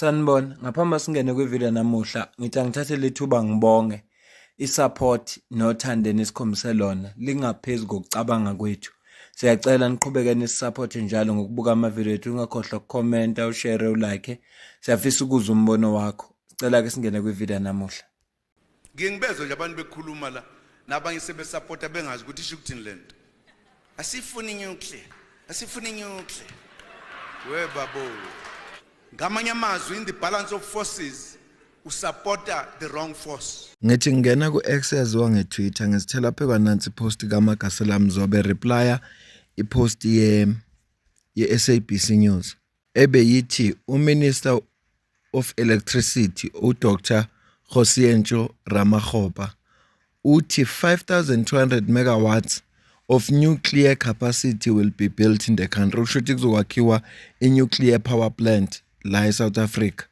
Sanibona, ngaphambi singene kwivideo namuhla, ngithi angithathe lethuba ngibonge isupport nothando nesikhombise lona lingaphezulu kokucabanga kwethu. Siyacela niqhubeke nisupporte njalo ngokubuka amavideo ethu, ungakhohlwa ukukhomenta, ushare, ulike. Siyafisa ukuzwa umbono wakho. Sicela ke singene kwivideo namuhla. Ngiyengibezwe nje abantu bekhuluma la nabanye sebesupporta bengazi ukuthi isho ukuthini lento. Asifuni nuclear. Asifuni nuclear. We babo. Ngamanye amazwi in the balance of forces usupporta the wrong force. Ngithi ngena ku-X yaziwa nge-Twitter ngizithela phekwa nansi post kaMagasela Mzobe replya ipost ye-SABC News ebeyithi uMinister of Electricity uDr Kgosientsho Ramakgopa uthi 5,200 megawatts of nuclear capacity will be built in the country. Ushuthi kuzokwakhiwa i-nuclear power plant la eSouth Africa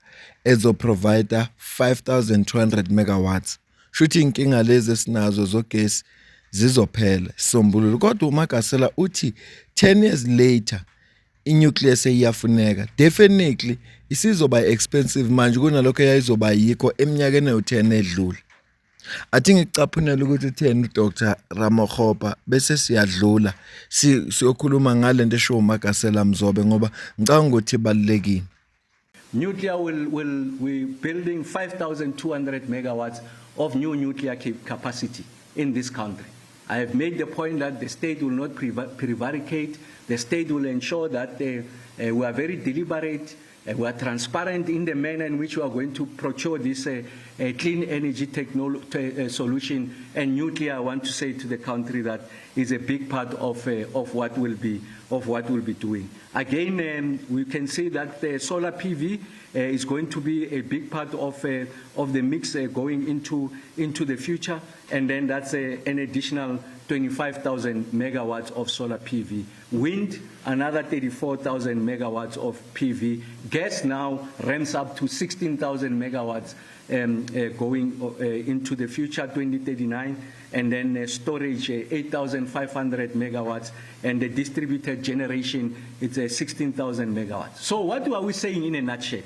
ezoprovide 5,200 megawatts. Shuthi inkinga lezi esinazo zogesi zizophela sisombululo. Kodwa uMagasela uthi 10 years later i-nuclear seyiyafuneka. Definitely isizoba expensive manje kunalokho yayizoba yikho eminyakeni ewu10 edlule. Athi ngicaphunela ukuthi 10 uDr Ramakgopa bese siyadlula siyokhuluma ngale nto esho uMagasela Mzobe ngoba ngicanga ukuthi ibalulekile. Nuclear we're building 5,200 megawatts of new nuclear capacity in this country. I have made the point that the state will not prevaricate. The state will ensure that we are very deliberate, we are transparent in the manner in which we are going to procure this clean energy solution. And nuclear, I want to say to the country that is a big part of what we'll be doing. Again, we can see that the solar PV is going to be a big part of the mix going into the future, and then that's an additional 25,000 megawatts of solar PV. Wind, another 34,000 megawatts of PV. Gas now ramps up to 16,000 megawatts going into the future, 2039, and then storage, 8,500 megawatts, and the distributed generation, it's 16,000 megawatts. So what are we saying in a nutshell?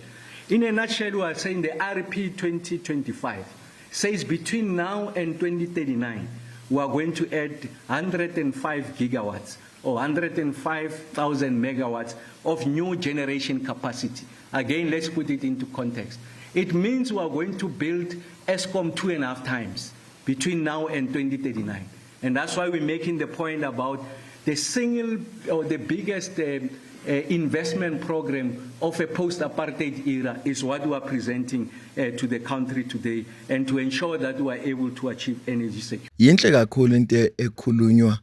In a nutshell, we are saying the RP 2025 says between now and 2039, we are going to add 105 gigawatts or 105,000 megawatts of new generation capacity. Again, let's put it into context. It means we are going to build Eskom 2.5 times between now and 2039. And that's why we're making the point about the single or the biggest investment program of a post-apartheid era is what we are presenting to the country today, and to ensure that we are able to achieve energy security. Yinhle kakhulu into ekhulunywa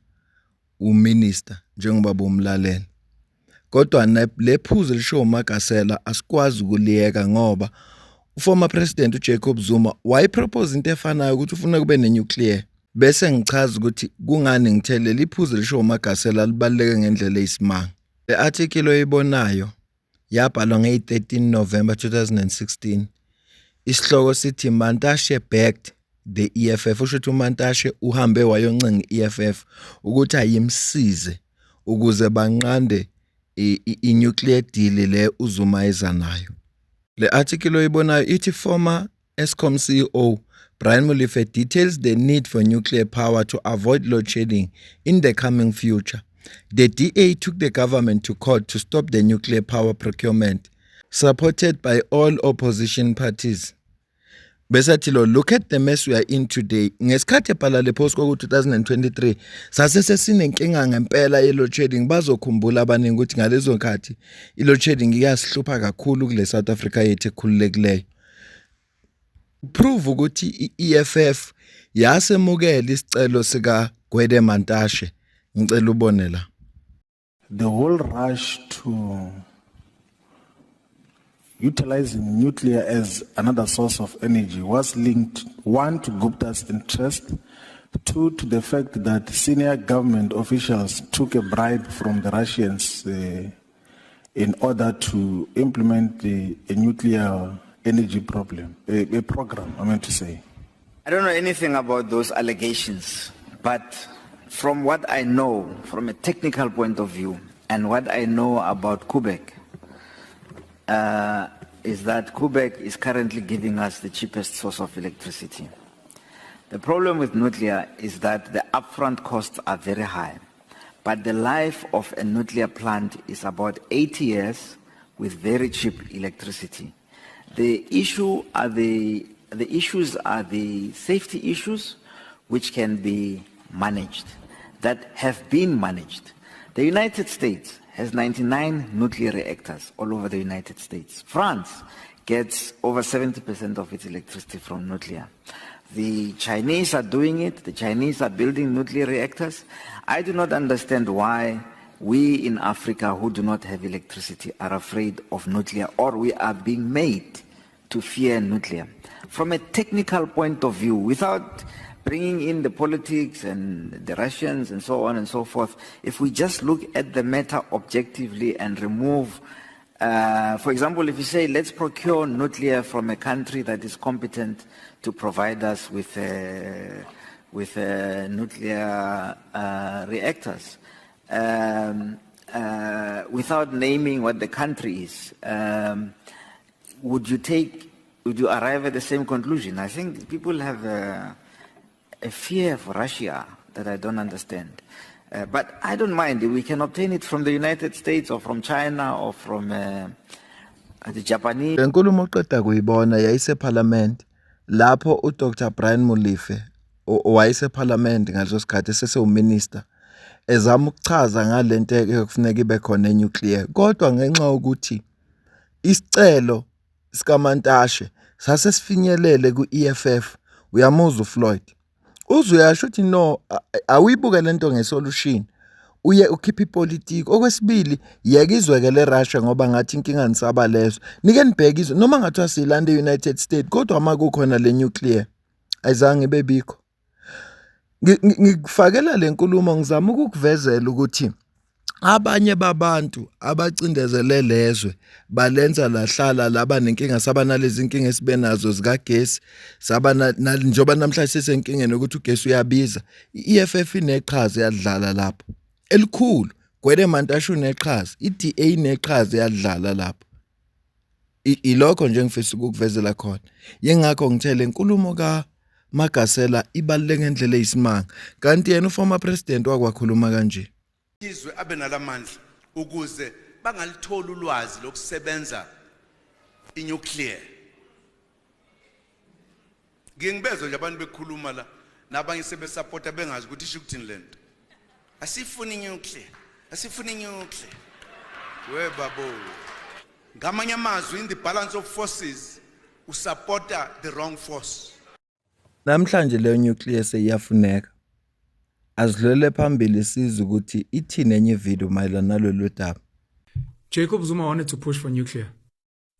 uMinister njengoba bomlalela. Kodwa lephuzu lisho uMagasela asikwazi ukuliyeka ngoba uformer president uJacob Zuma wayipropose into efanayo ukuthi ufuna kube nenuclear. Bese ngichaza ukuthi kungani ngithelele iphuzu lisho uMagasela libaluleke ngendlela eyisimanga. Le article oyibonayo yabhalwa nge-13 November 2016. Isihloko sithi Mantashe backed the EFF. Usho ukuthi uMantashe uhambe wayoncenga EFF ukuthi ayimsize ukuze banqande i-nuclear deal le uZuma eza nayo. Le article oyibonayo ithi former Eskom CEO Brian Molefe details the need for nuclear power to avoid load shedding in the coming future. The DA took the government to court to stop the nuclear power procurement, supported by all opposition parties. Besatilo, look at the mess we are in today. Ngesikhathi ebhala le post ko 2023 sasesesinenkinga ngempela ye load shedding. Bazokhumbula abaningi ukuthi ngalezo nkathi i load shedding iyasihlupha kakhulu kule South Africa yethu ekhululekileyo. Prove ukuthi iEFF yasemukela isicelo sika Gwede Mantashe. Ngicela ubone la. The whole rush to utilizing nuclear as another source of energy was linked, one, to Gupta's interest, two, to the fact that senior government officials took a bribe from the Russians in order to implement a nuclear energy program, I meant to say. I don't know anything about those allegations, but from what I know, from a technical point of view, and what I know about Quebec, is that Quebec is currently giving us the cheapest source of electricity. The problem with nuclear is that the upfront costs are very high, but the life of a nuclear plant is about 80 years with very cheap electricity. The issues are the safety issues which can be managed, that have been managed. The United States has 99 nuclear reactors all over the United States. France gets over 70% of its electricity from nuclear. The Chinese are doing it. The Chinese are building nuclear reactors. I do not understand why we in Africa who do not have electricity are afraid of nuclear, or we are being made to fear nuclear. From a technical point of view, without bringing in the politics and the Russians and so on and so forth, if we just look at the matter objectively and remove, for example, if you say, let's procure nuclear from a country that is competent to provide us with nuclear reactors, without naming what the country is, would you arrive at the same conclusion? I think people have a fear for Russia that I don't understand. But I don't mind. We can obtain it from the United States or from China or from the Japanese. Lenkulumo oqeda kuyibona yayise parliament lapho uDr Brian Molefe owayise parliament ngaleso sikhathi sesewuminister ezama ukuchaza ngalento ekufuneka ibe khona enuclear, kodwa ngenxa ukuthi isicelo sikaMantashe sase sifinyelele ku-EFF. Uyamuzwa uFloyd uzuyasho ukuthi no, awibuke lento ngesolution, uye ukhipha ipolitiki. Okwesibili, yeke izwekele Russia ngoba ngathi inkinga nisaba lezo, nike nibheke izwe noma ngathiwa silanda e-United States, kodwa uma kukhona le nuclear ayizange bebikho. Ngikufakela lenkulumo ngizama ukukuvezela ukuthi abanye babantu abacindezele lezwe balenza lahlala laba nenkinga, saba nalezi inkinga esibenazo zikagesi, saba njengoba namhlanje sesenkingeni ukuthi ugesi uyabiza. I-EFF ineqhaza yadlala lapho elikhulu, Gwede Mantashe uneqhaza, i-DA ineqhaza yadlala lapho. Ilokho nje ngifisa ukukuvezela khona. Yengakho ngithele inkulumo kaMagasela ibaluleke ngendlela eyisimanga, kanti yena uformer president wakwakhuluma kanje. Izwe abe nalamandla ukuze bangalithola ulwazi lokusebenza inuclear. Ngiyengibezwe nje abantu bekhuluma la nabanye sebesupporta bengazi ukuthi isho ukuthini lento. Asifuni nuclear, asifuni nuclear. We babo. Ngamanye amazwi, in the balance of forces usupporta the wrong force. Namhlanje le nuclear seyiyafuneka. Azilele phambili sizwe ukuthi ithini enye video mayelana nalolu daba. Jacob Zuma wanted to push for nuclear.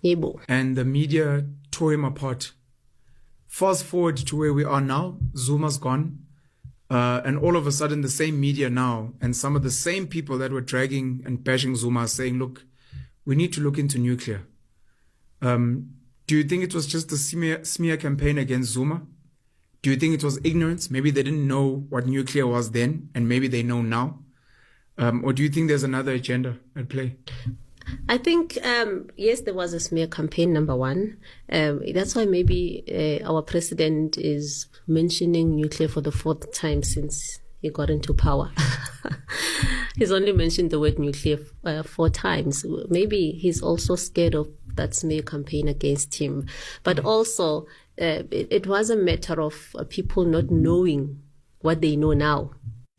Yebo. And the media tore him apart. Fast forward to where we are now, Zuma's gone. And all of a sudden the same media now and some of the same people that were dragging and bashing Zuma are saying, look, we need to look into nuclear. Do you think it was just a smear campaign against Zuma? Do you think it was ignorance? Maybe they didn't know what nuclear was then, and maybe they know now? Or do you think there's another agenda at play? I think, yes, there was a smear campaign, number one. That's why maybe our president is mentioning nuclear for the 4th time since he got into power. He's only mentioned the word nuclear 4 times. Maybe he's also scared of that smear campaign against him. But also, it was a matter of people not knowing what they know now.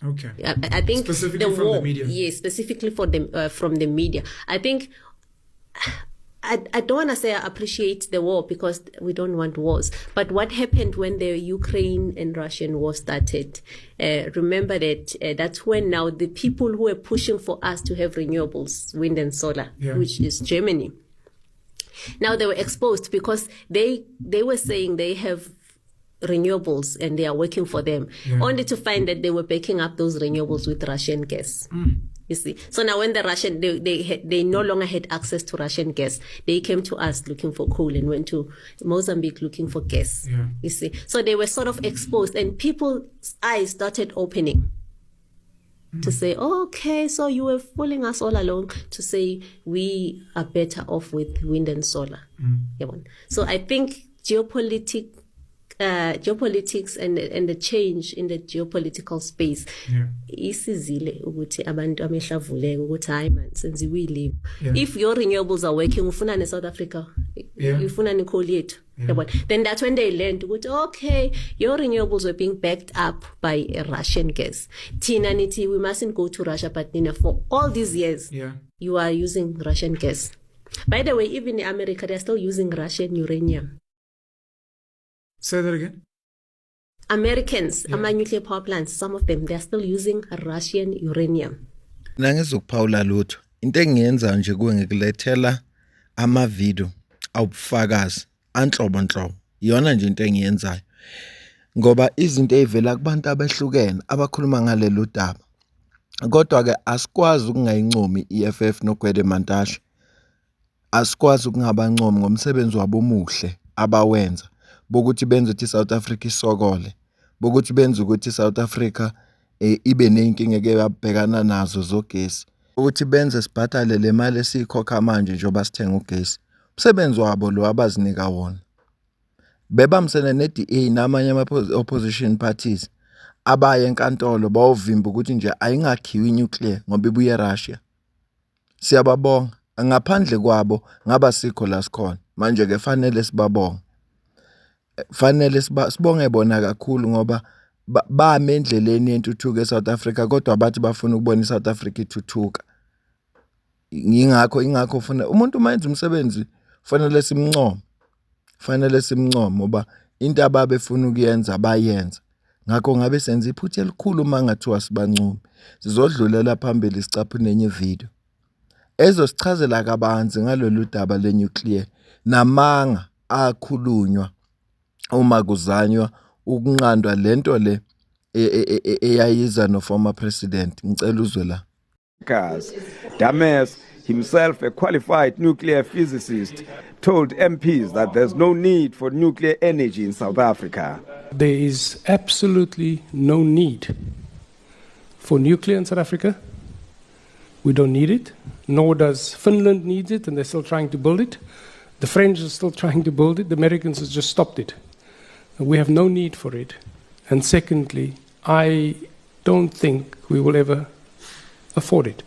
Okay. I think specifically from the media. Yes, specifically for them from the media. I think I don't want to say I appreciate the war because we don't want wars. But what happened when the Ukraine and Russian war started? Remember that that's when now the people who were pushing for us to have renewables, wind and solar, which is Germany. Now they were exposed because they were saying they have renewables and they are working for them, only to find that they were backing up those renewables with Russian gas. You see, so now when the Russian they no longer had access to Russian gas, they came to us looking for coal and went to Mozambique looking for gas. You see, so they were sort of exposed, and people's eyes started opening. to say, oh, okay, so you were fooling us all along, to say we are better off with wind and solar. So I think geopolitics and the change in the geopolitical space isizile ukuthi abantu amehlavuleke ukuthi hayi man senziwe ilimi. If your renewables are working ufuna ne South Africa, ufuna ne coal yethu, then that's when they learned ukuthi okay, your renewables were being backed up by Russian gas. Tina nithi we mustn't go to Russia, but Nina, for all these years you are using Russian gas. By the way, even in America they're still using Russian uranium. Say that again. Americans, nuclear power plants, some of them, they're still using Russian uranium. Nangizokuphawula lutho. Into engiyenza nje kuwe ngikulethela ama-video awubufakazi anhlobonhlobo. Iyona nje into engiyenzayo. Ngoba izinto ezivela kubantu abehlukene abakhuluma ngalelo daba. Kodwa ke asikwazi ukungayincomi iFF noGwede Mantashe. Asikwazi ukungabancomi ngomsebenzi wabo omuhle abawenza. Bokuthi benze ukuthi South Africa isokole, bokuthi benze ukuthi South Africa ibe nenkinga ekebabhekana nazo zogesi, ukuthi benze sibhathale le mali esikhokha manje njoba sithenga ugesi. Umsebenzi wabo lo abazinika wona. Bebamsene neDA namanye ama-opposition parties abaye enkantolo bawuvimba ukuthi nje ayingakhiwi nuclear ngoba ibuye eRussia. Siyababonga, ngaphandle kwabo ngaba sikho la sikhona. Manje ke fanele sibabonga. Fanele sibonge bona kakhulu ngoba bame endleleni yentuthuko eSouth Africa kodwa bathi bafuna ukubona iSouth Africa ithuthuka. Ingakho ufuna umuntu mayenza umsebenzi fanele simncome. Fanele simncome ngoba into ababefuna ukuyenza bayenza. Ngakho ngabe senza iphutha elikhulu mangathiwa sibancome. Sizodlulela phambili sicaphe nenye video. Ezosichazela kabanzi ngalolu daba lenuclear namanga akhulunywa uma kuzanywa ukunqandwa lento le eyayiza no former president. Ngicela uzwe la. Dames, himself a qualified nuclear physicist, told MPs that there's no need for nuclear energy in South Africa. There is absolutely no need for nuclear in South Africa. We don't need it, nor does Finland need it, and they're still trying to build it. The French are still trying to build it. The Americans have just stopped it. We have no need for it. And secondly, I don't think we will ever afford it.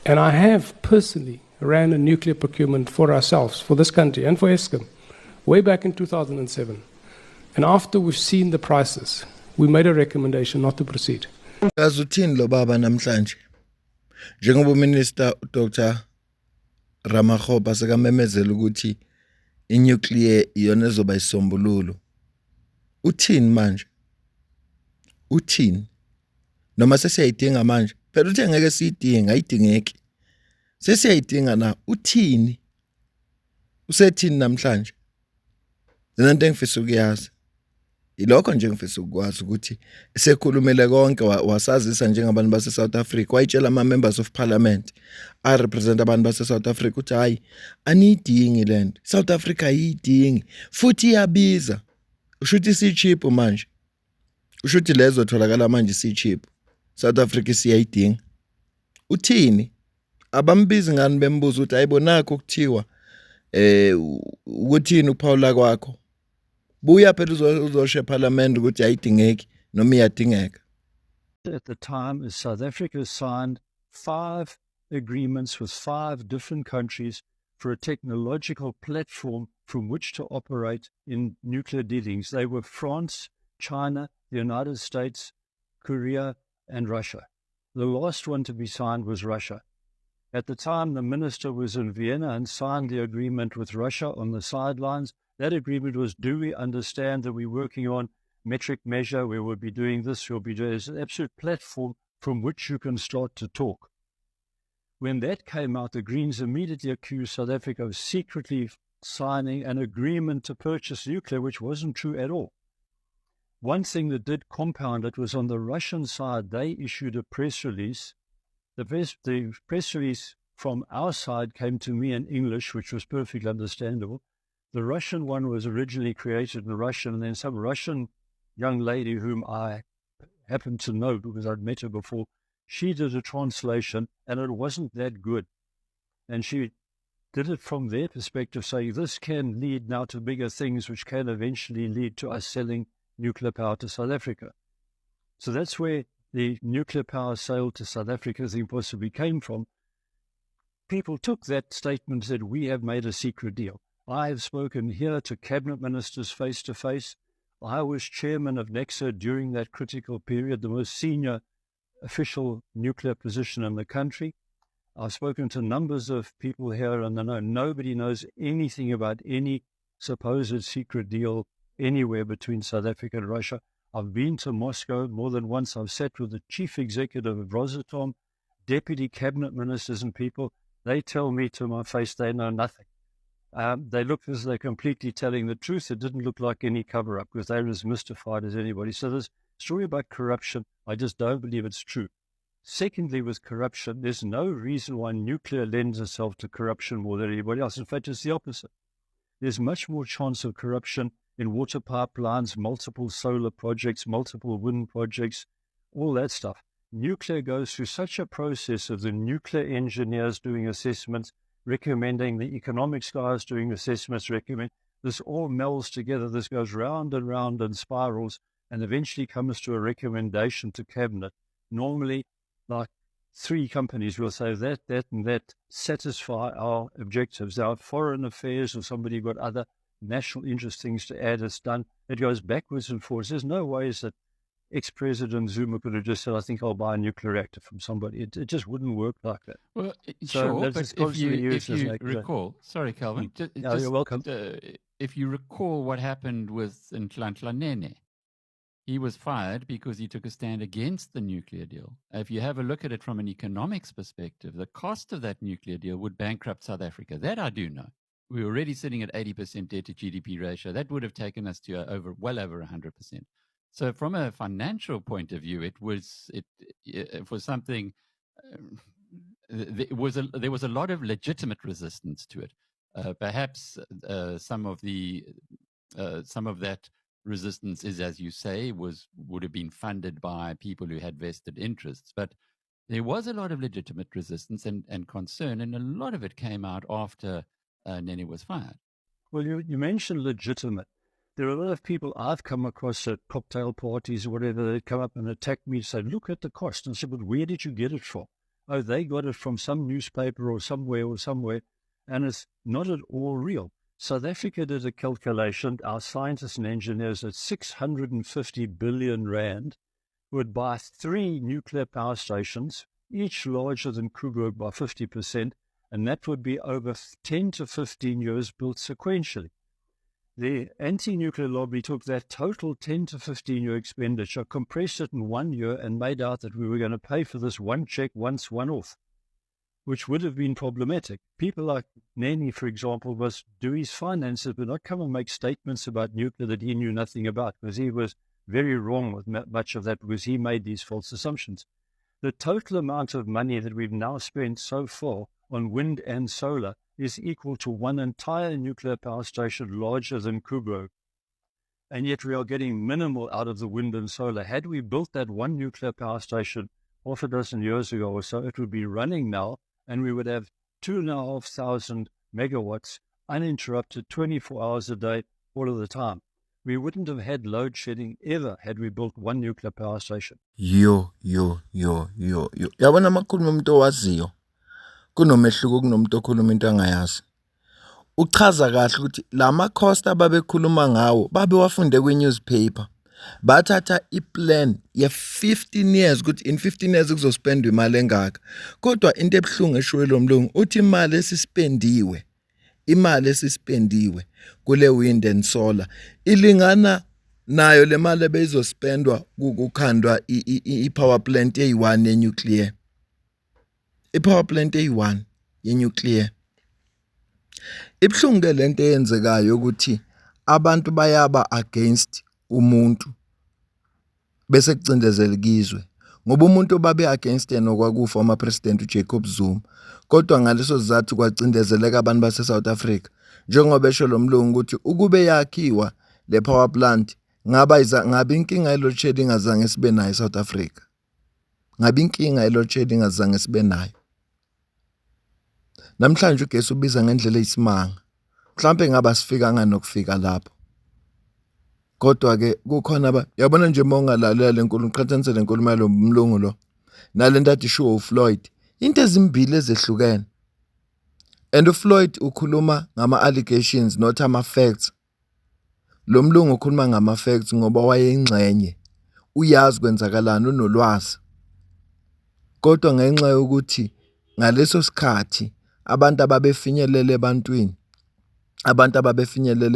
And I have personally ran a nuclear procurement for ourselves, for this country and for Eskom, way back in 2007. And after we've seen the prices, we made a recommendation not to proceed. Uthini lo baba namhlanje? Njengoba uMinister Dr. Ramaphosa sekamemezela ukuthi inuclear iyona ezoba isombululo. Uthini manje? Uthini? Noma sesiyayidinga manje? Phela uthi ngeke siyidinga, ayidingeki. Sesiyayidinga na uthini? Usethini namhlanje? Zinanto engifisa ukuyazi. Ilokho nje ngifisa ukwazi ukuthi sekhulumele konke wasazisa njengabantu base South Africa, wayitshela ama members of parliament a represent abantu base South Africa ukuthi hayi aniyidingi lento. South Africa ayidingi futhi iyabiza. Ushuthi si cheap manje. Ushuthi lezo tholakala manje si cheap. South Africa siyayidinga. Uthini? Abambizi ngani bembuza ukuthi ayibonakho ukuthiwa ukuthini uPaula kwakho? Buya phela uzoshe parliament ukuthi ayidingeki noma iyadingeka. At the time, South Africa signed 5 agreements with 5 different countries for a technological platform from which to operate in nuclear dealings. They were France, China, the United States, Korea, and Russia. The last one to be signed was Russia. At the time, the minister was in Vienna and signed the agreement with Russia on the sidelines. That agreement was, do we understand that we're working on metric measure, we will be doing this, we'll be doing this. It's an absolute platform from which you can start to talk. When that came out, the Greens immediately accused South Africa of secretly signing an agreement to purchase nuclear, which wasn't true at all. One thing that did compound it was on the Russian side, they issued a press release. The press release from our side came to me in English, which was perfectly understandable. The Russian one was originally created in Russian, and then some Russian young lady whom I happened to know because I'd met her before, She did a translation, and it wasn't that good. And she did it from their perspective, saying this can lead now to bigger things, which can eventually lead to us selling nuclear power to South Africa. So that's where the nuclear power sale to South Africa thing possibly came from. People took that statement and said, we have made a secret deal. I have spoken here to cabinet ministers face to face. I was chairman of NECSA during that critical period, the most senior official nuclear position in the country. I've spoken to numbers of people here, and nobody knows anything about any supposed secret deal anywhere between South Africa and Russia. I've been to Moscow more than once. I've sat with the chief executive of Rosatom, deputy cabinet ministers and people. They tell me to my face they know nothing. They look as they're completely telling the truth. It didn't look like any cover-up because they're as mystified as anybody. So this story about corruption, I just don't believe it's true. Secondly, with corruption, there's no reason why nuclear lends itself to corruption more than anybody else. In fact, it's the opposite. There's much more chance of corruption in water pipelines, multiple solar projects, multiple wind projects, all that stuff. Nuclear goes through such a process of the nuclear engineers doing assessments, recommending, the economics guys doing assessments, recommend. This all melds together. This goes round and round and spirals and eventually comes to a recommendation to cabinet. Normally, like 3 companies will say that, and that satisfy our objectives. Our foreign affairs or somebody got other national interest things to add, it's done. It goes backwards and forwards. There's no ways that ex-President Zuma could have just said, I think I'll buy a nuclear reactor from somebody. It just wouldn't work like that. Well, So sure, that's but just if you constantly used as recall, sorry, Calvin, No, you're welcome. if you recall what happened with Nhlanhla Nene, he was fired because he took a stand against the nuclear deal. If you have a look at it from an economics perspective, the cost of that nuclear deal would bankrupt South Africa. That I do know. We're already sitting at 80% debt to GDP ratio. That would have taken us to well over 100%. So from a financial point of view, it was something. There was a lot of legitimate resistance to it. Perhaps some of that resistance is, as you say, would have been funded by people who had vested interests. But there was a lot of legitimate resistance and concern, and a lot of it came out after Nene was fired. Well, you mentioned legitimate. There are a lot of people I've come across at cocktail parties or whatever, that come up and attack me and say, look at the cost. And I said, but where did you get it from? Oh, they got it from some newspaper or somewhere, and it's not at all real. South Africa did a calculation, our scientists and engineers, at 650 billion rand would buy 3 nuclear power stations, each larger than Koeberg by 50%, and that would be over 10 to 15 years built sequentially. The anti-nuclear lobby took that total 10 to 15-year expenditure, compressed it in 1 year, and made out that we were going to pay for this one check once, one off, which would have been problematic. People like Nene, for example, must do his finances, but not come and make statements about nuclear that he knew nothing about, because he was very wrong with much of that, because he made these false assumptions. The total amount of money that we've now spent so far on wind and solar is equal to one entire nuclear power station larger than Koeberg. And yet we are getting minimal out of the wind and solar. Had we built that one nuclear power station half a dozen years ago or so, it would be running now, and we would have 2,500 megawatts uninterrupted 24 hours a day, all of the time. We wouldn't have had load shedding ever had we built one nuclear power station. Yo. Yabona amakhuluma umuntu owaziyo. Kunomehluko kunomuntu okhuluma into angayazi. Uchaza kahle ukuthi lama cost ababekhuluma ngawo babe wafunde kwi-newspaper. Bathatha i-plan ye 15 years ukuthi in 15 years kuzospendwa imali engaka. Kodwa into ebuhlungu eshowe lo mlungu uthi imali esispendiwe kule wind and solar ilingana nayo le mali ebeyizospendwa ukukhandwa i-power plant eyi-1 ye-nuclear. I-power plant eyi-1 ye-nuclear. Ibuhlungu ke lento eyenzekayo ukuthi abantu bayaba against umuntu bese kucindezela ikizwe. Ngoba umuntu obabe against yena okwakufa ama president uJacob Zuma, kodwa ngaleso sizathu kwacindezeleka abantu base South Africa. Njengoba esho lo mlungu ukuthi ukube yakhiwa le power plant ngabe inkinga ye load shedding azange sibe nayo eSouth Africa. ngabe inkinga ye-load shedding azange sibe nayo. Namhlanje ugesi ubiza ngendlela eyisimanga. Mhlambe ngaba sifikanga nokufika lapho. Kodwa ke kukhona yabona nje mawungalalela lenkulumo uqhathanise lenkulumo lo umlungu lo nalento athi show uFloyd into ezimbili ezehlukene. And uFloyd ukhuluma ngama allegations not ama facts. Lo mlungu ukhuluma ngama facts ngoba wayeyingxenye. Uyazi kwenzakalani unolwazi. Kodwa ngenxa yokuthi ngaleso sikhathi abantu ababefinyelele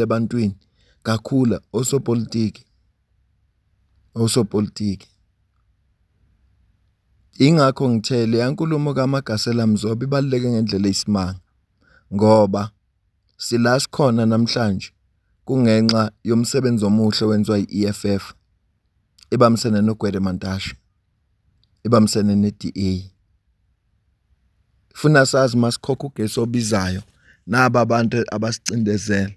ebantwini kakhulu osopolitiki. Ingakho ngithele yankulumo kaMagasela Mzobe ibaluleke ngendlela eyisimanga ngoba sila sikhona namhlanje kungenxa yomsebenzi omuhle wenziwa yi-EFF ebamsene noGwede Mantashe ebamsene ne-DA. Funa sazi masikhokha ugesi obizayo naba abantu abasicindezela.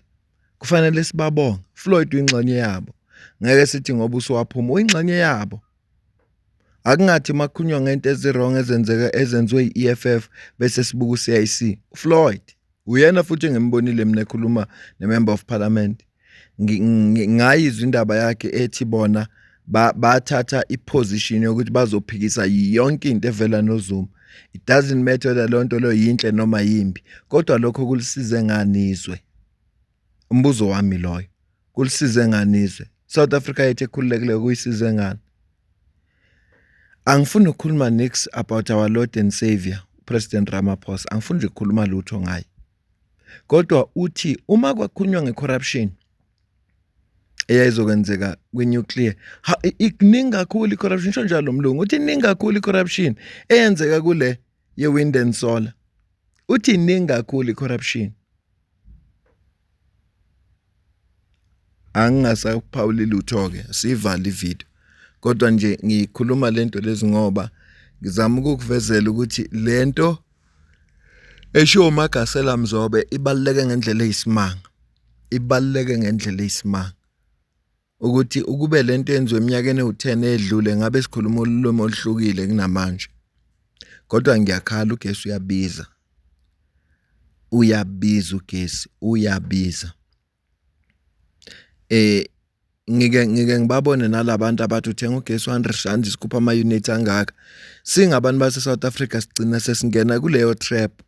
Kufanele sibabonge. Floyd uyingxenye yabo. Ngeke sithi ngoba usuwaphuma uyingxenye yabo. Akungathi makhunywa ngento ezirong ezenziwe yi-EFF bese sibuka uCIC. Floyd uyena futhi ngembonile mina ekhuluma ne-member of parliament. Ngayizwa indaba yakhe ethi bona bathatha iposition yokuthi bazophikisa yonke into evela noZuma. It doesn't matter whether lonto lo yinhle noma yimbi. Kodwa lokho kulisize nganizwe. Umbuzo wami loyo. Kulisize nganizwe. South Africa yethu ekhululekile kuyisize ngani? Angifuni ukukhuluma next about our Lord and Savior, President Ramaphosa. Angifuni nje ukukhuluma lutho ngaye. Kodwa uthi uma kwakhunywa ngecorruption eyayizokwenzeka kwi-nuclear, ikuningi kakhulu i-corruption ngisho njalo mlungu. Uthi iningi kakhulu i-corruption eyenzeka kule ye-wind and solar. Uthi iningi kakhulu i-corruption. Angingasaphawuli lutho-ke, sivale ivideo. Kodwa nje ngikhuluma lento lezi ngoba ngizama ukukuvezela ukuthi lento eshiwo uMagasela Mzobe ibaluleke ngendlela eyisimanga. Ukuthi ukube lento yenziwe eminyakeni ewu10 edlule ngabe sikhuluma ulimi oluhlukile kunamanje. Kodwa ngiyakhala ugesi uyabiza. Ugesi uyabiza. Ngike ngibabone nalabantu abathi uthenga ugesi 100 rand isikhupha ama units angaka. Singabantu base South Africa sigcina sesingena kuleyo trap.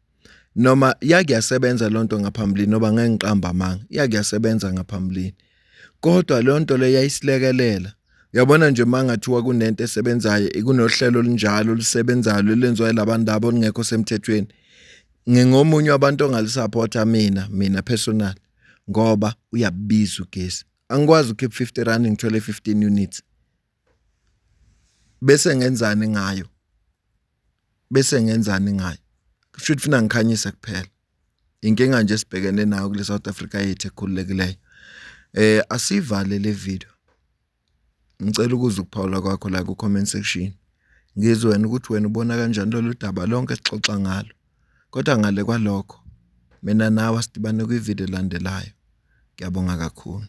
Noma yakuyasebenza lonto ngaphambilini noba ngeke ngiqamba amanga. Yakuyasebenza ngaphambilini. Kodwa lonto le yayisilekelela. Uyabona nje mangathiwa kunento esebenzayo kunohlelo olunjalo olusebenzayo lenziwa labantu labo lingekho semthethweni. Ngingomunye wabantu ongalisupporta mina personal ngoba uyabiza ugesi. Angikwazi ukhipha 50 rand ngithole 15 units. Bese ngenzani ngayo? Kusho funa ngikhanyise kuphela. Inkinga nje sibhekene nayo kule South Africa yethu ekhululekileyo. Asivale le video. Ngicela ukuza ukuphawula kwakho la ku comment section. Ngizwe wena ukuthi wena ubona kanjani lolu daba lonke sixoxa ngalo. Kodwa ngale kwalokho mina nawe sidibane kwi video landelayo. Ngiyabonga kakhulu.